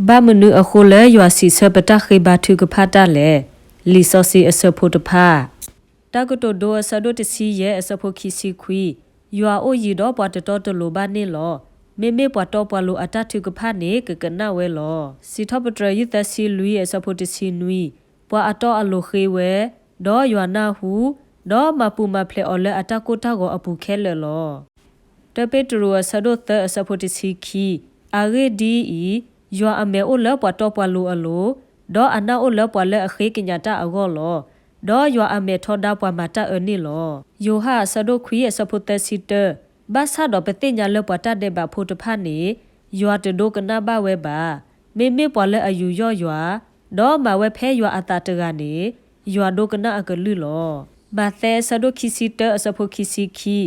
บ้ามนุอโคเลยัวสีเซปตะเคบาทุกพาตาเลลิซอซีอเซโพตพาตากโตโดอสะโดตซีเยอเซโพคิซิควียัวโอยีดอปวตตอตโลบาเนลอเมเมปวตอปวโลอตาทุกพาเนกกนาเวลอสีทอปตรยุตซีลุยอเซโพตซีนุยปวอตออโลเคเวดอยัวนาหูดอมาปูมาเพลอเลอตาโกตาโกอปูเคเลลอตเปตรัวสะโดเตอเซโพตซีคีอาเรดีอียัวอเมโอเลปวตอปวโลอโลดออนาโอเลปวเลอเคกิญญาตาอโกลอดอยัวอเมทอดาปวมาตาเอนี่ลอโยฮาสะโดควีสะโพเตซิเตบาซาดอเปติญญาเลปวตาเดบาโพตพานียัวตโดกนาบาเวบาเมเมปวเลอายุย่อยัวดอมาเวเพยัวอาตาตกานียัวโดกนาอกลือลอบาเตสะโดคิซิเตสะโพคิซิคี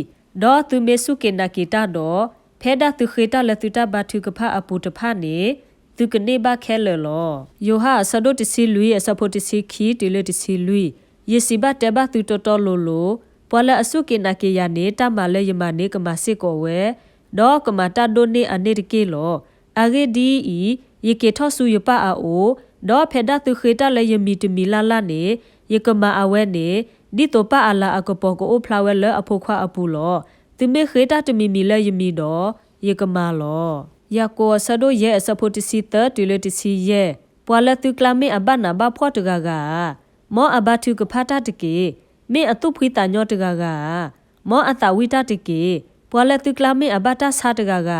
ดอตุเมสุเกนากีตาดอเพดาตุเคตาเลตุตาบาทุกพาอปูตพานีตุกเนบาแคเลลอโยฮาสะโดติซิลุยสะโพติซิคีติเลติซิลุยเยสิบาเตบาตุตตอโลโลปวลอสุเกนาเกยาเนตามาเลยยมาเนกมาซิโกเวดอกมาตาโดเนอเนตเกลออาเรดีอีเยเกทอสุยปาอาโอดอเพดาตุเคตาเลยยมีตมีลาลาเนเยกมาอเวเนดิโตปาอาลาอกปอโกโอพลาเวลอโพควาอปูลอตุเมเคตาตมีมีเลยยมีดอเยกมาลอยาโกสะโดเยสะโพติซิเตติเลติซิเยปวลตุกลาเมอบานาบาพอตกากาမောအဘတုကဖတာတကေမေအတုဖိတညောတကကမောအတဝိတတကေပွာလက်တုကလာမေအဘတာစာတကက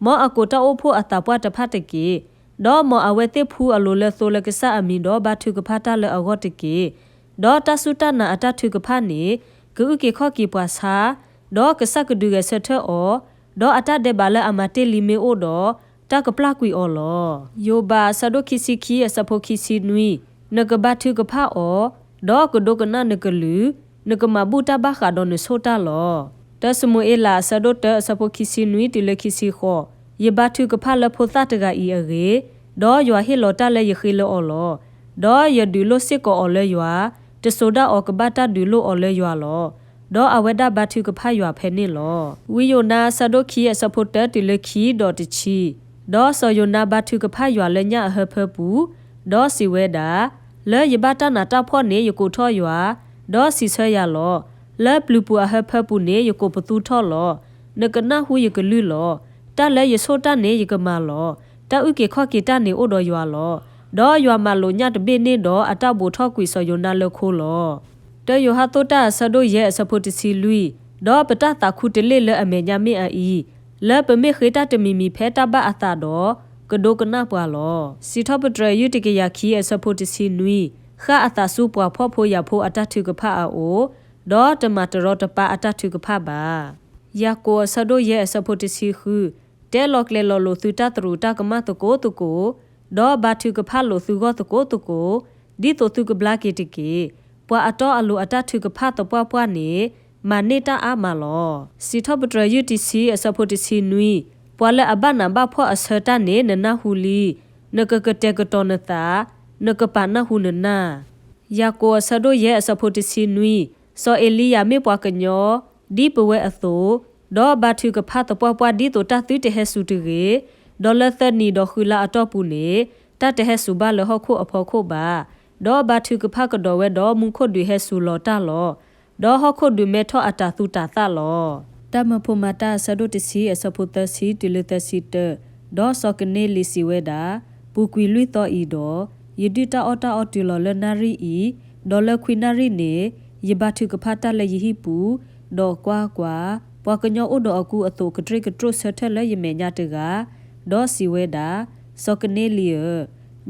မောအကိုတောဖို့အတပွားတဖတ်တကေဒေါ်မောအဝဲတိဖူအလိုလဲဆိုလကဆာအမီဒေါ်ဘတုကဖတာလဲအဂောတကေဒေါ်တဆုတနာအတတုကဖနေကုကေခော့ကီပွားစာဒေါ်ကဆကဒူရဆက်ထောဒေါ်အတတဲ့ဘာလဲအမတေလီမေအိုဒေါ်တကပလကွီအော်လောယိုဘာဆဒိုခိစီခီအစဖိုခိစီနွီနကဘတုကဖာအောဒေါကဒိုကနာနကလူနကမဘူတာဘခါဒိုနဆိုတာလောတဆမွေလာဆဒိုတဆဖိုခိစီနွီတလခိစီခောယေဘတုကဖာလဖိုသတကဤအေဒေါယွာဟီလောတလဲယခိလောအောလောဒေါယဒူလိုစစ်ကောအောလဲယွာတဆိုဒါအောကဘတာဒူလိုအောလဲယွာလောဒေါအဝဒဘတုကဖာယွာဖဲနေလောဝီယိုနာဆဒိုခီအစဖိုတတလခိဒေါတချီဒေါဆောယိုနာဘတုကဖာယွာလဲညအဟဖပူဒေါစီဝဲတာလဲယဘတာနာတာဖော့နေယကိုထောယွာဒေါ်စီဆွဲရလောလဲပလူပူအဟဖပူနေယကိုပသူထောလောနကနာဟူယကလူလောတလဲယဆိုတနေယကမလောတဥကေခော့ကေတနေအိုတော်ယွာလောဒေါ်ယွာမလိုညတပိနေဒေါ်အတဘူထော့ကွီဆောယနာလခိုလောတယဟတောတာဆဒိုရဲ့စဖိုတစီလူဒေါ်ပတတာခုတလေလဲအမေညာမေအီလဲပမေခေတတမီမီဖဲတဘအတာဒေါ်ကဒိုကနာပွာလောစီထပဒရယုတကရခီအစဖိုတစီနွီခါအတာစုပွားဖော့ဖို့ရဖို့အတထုကဖာအိုဒေါ်တမတရောတပအတထုကဖာပါယာကိုဆဒိုရဲ့စဖိုတစီခုတဲလော့ကလေလောလိုသူတတရူတကမတကိုတကိုဒေါ်ဘာထုကဖာလိုသူကောတကိုတကိုဒီတိုသူကဘလာကေတကေပွာအတော်အလိုအတထုကဖာတပွားပွားနေမနေတာအမလောစီထပဒရယုတစီအစဖိုတစီနွီပွာလအဘနာဘဖောအစတနေနနဟူလီနကကတဲကတော်နတာနကပနာဟူနနာယာကိုဆဒိုရဲ့အစဖိုတစီနွီစောအလီယာမေပွားကညောဒီပဝဲအသောဒေါ်ဘာထုကဖတ်တပွားပွားဒီတိုတသီတဟဲဆူတရေဒေါ်လာသနီဒေါ်ခူလာအတော့ပူနေတတဟဲဆူဘာလဟခုအဖောခုပါဒေါ်ဘာထုကဖတ်ကတော်ဝဲဒေါ်မုခုဒွေဟဲဆူလော်တာလောဒေါ်ဟခုဒွေမေထောအတာသူတာသလောတမဖမတာဆဒိုတစီအစဖုတစီတလတစီတဒေါ်စောကနေလီစီဝဲတာပူကွီလွိတော်ဤဒေါ်ယဒိတာအော်တာအော်တီလော်လနာရီဤဒေါ်လခွီနာရီနေယဘထုကဖတာလေယဟိပူဒေါ်ကွာကွာပွားကညောဥဒေါ်အကူအတုကထရိကထရဆထလဲယမေညာတကဒေါ်စီဝဲတာစောကနေလီယ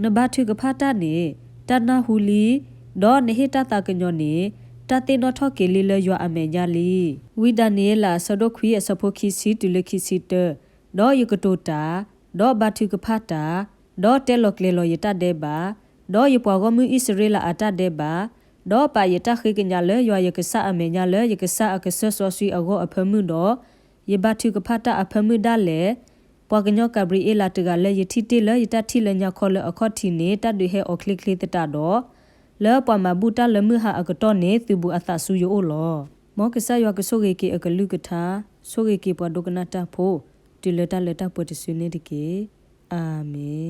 နဘထုကဖတာနေတနာဟူလီဒေါ်နေဟိတတာကညောနေတတေနောထောကေလီလယွာအမေညာလီဝိဒနေလာဆဒိုခွီအစဖိုခီစီတူလခီစီတဒေါ်ယကတိုတာဒေါ်ဘထုကဖတာဒေါ်တဲလော့ကလေလော်ယတတဲ့ပါဒေါ်ယပွားကမှုဣစရေလအတတဲ့ပါဒေါ်ပါယတခိကညာလေယွာယကဆာအမေညာလေယကဆာအကဆဆောဆွီအဂောအဖမှုဒေါ်ယဘထုကဖတာအဖမှုဒါလေပွားကညောကဘရီအလာတကလေယတိတေလေယတတိလေညာခေါ်လေအခေါ်တီနေတတ်တွေဟဲအော်ကလစ်ကလစ်တတာဒေါ်လဲပွားမဘူတာလမှုဟာအကတော့နေသူဘူးအသဆူယိုလောမောကဆာယကဆိုကေကေအကလူကထာဆိုကေကေပွားဒုကနာတာဖိုတီလတာလက်တာပွတ်ဆွေနေတကေအာမင်